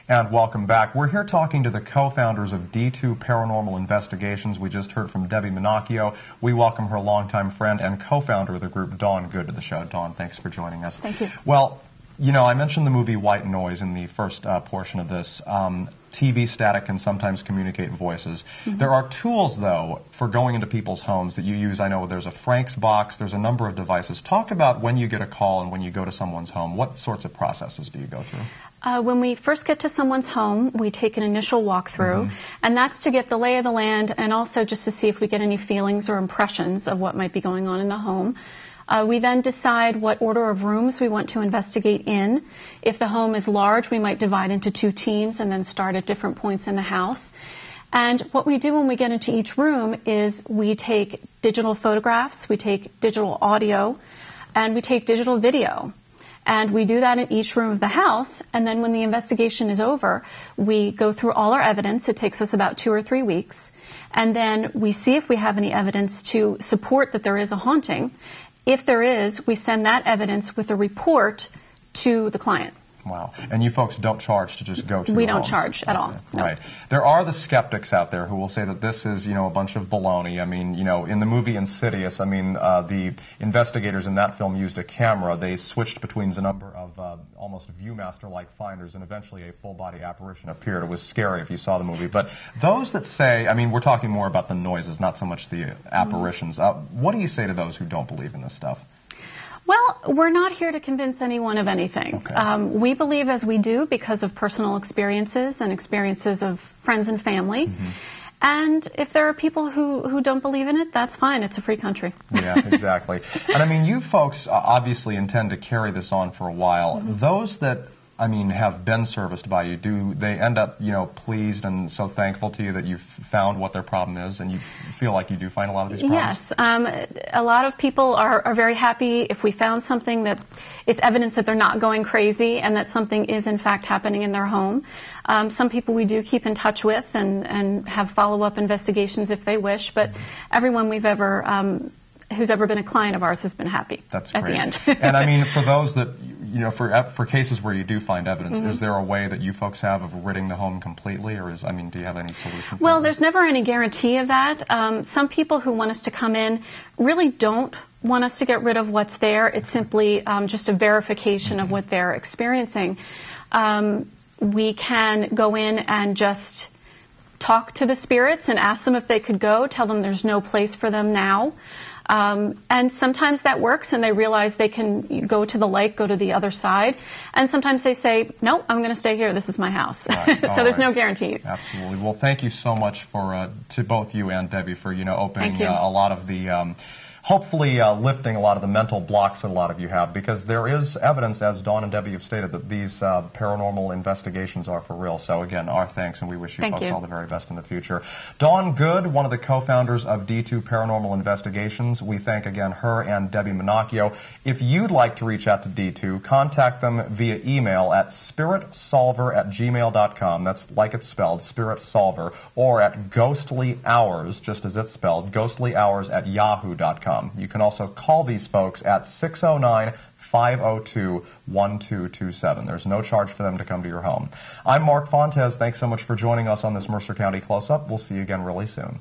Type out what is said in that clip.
And welcome back. We're here talking to the co-founders of D2 Paranormal Investigations. We just heard from Debbie Minacchio. We welcome her longtime friend and co-founder of the group, Dawn Good, to the show. Dawn, thanks for joining us. Thank you. Well, you know, I mentioned the movie White Noise in the first portion of this. TV static can sometimes communicate voices. Mm-hmm. There are tools, though, for going into people's homes that you use. I know there's a Frank's box, there's a number of devices. Talk about when you get a call and when you go to someone's home. What sorts of processes do you go through? When we first get to someone's home, we take an initial walkthrough, and that's to get the lay of the land and also just to see if we get any feelings or impressions of what might be going on in the home. We then decide what order of rooms we want to investigate in. If the home is large, we might divide into 2 teams and then start at different points in the house. And what we do when we get into each room is we take digital photographs, we take digital audio, and we take digital video. And we do that in each room of the house, and then when the investigation is over, we go through all our evidence. It takes us about 2 or 3 weeks. And then we see if we have any evidence to support that there is a haunting. If there is, we send that evidence with a report to the client. Wow. And you folks don't charge to just go to We your don't homes. charge at all. No. Right. There are the skeptics out there who will say that this is, you know, a bunch of baloney. I mean, you know, in the movie Insidious, I mean, the investigators in that film used a camera. They switched between a number of almost Viewmaster-like finders, and eventually a full-body apparition appeared. It was scary if you saw the movie. But those that say, I mean, we're talking more about the noises, not so much the apparitions. What do you say to those who don't believe in this stuff? Well, we're not here to convince anyone of anything. Okay. We believe as we do because of personal experiences and experiences of friends and family. And if there are people who don't believe in it, that's fine. It's a free country. Yeah, exactly. And I mean, you folks obviously intend to carry this on for a while. Those that, I mean, have been serviced by you, do they end up, you know, pleased and so thankful to you that you've found what their problem is, and you feel like you do find a lot of these problems? Yes. A lot of people are very happy if we found something that it's evidence that they're not going crazy and that something is in fact happening in their home. Some people we do keep in touch with and have follow-up investigations if they wish, but everyone we've ever who's ever been a client of ours has been happy. That's at great. the end. And I mean, for those that, you know, for cases where you do find evidence, is there a way that you folks have of ridding the home completely, or is, I mean, do you have any solution for Well, that? there's never any guarantee of that. Some people who want us to come in really don't want us to get rid of what's there. It's simply just a verification of what they're experiencing. We can go in and just talk to the spirits and ask them if they could go, tell them there's no place for them now. And sometimes that works and they realize they can go to the lake, go to the other side. And sometimes they say, no, I'm going to stay here. This is my house. Right. So there's no guarantees. Absolutely. Well, thank you so much for to both you and Debbie for, you know, opening a lot of the hopefully lifting a lot of the mental blocks that a lot of you have, because there is evidence, as Dawn and Debbie have stated, that these paranormal investigations are for real. So again, our thanks, and we wish you folks all the very best in the future. Dawn Good, one of the co-founders of D2 Paranormal Investigations, we thank again her and Debbie Minacchio. If you'd like to reach out to D2, contact them via email at spiritsolver@gmail.com. That's like it's spelled, spiritsolver, or at ghostlyhours, just as it's spelled, ghostlyhours@yahoo.com. You can also call these folks at 609-502-1227. There's no charge for them to come to your home. I'm Mark Fontes. Thanks so much for joining us on this Mercer County Close-Up. We'll see you again really soon.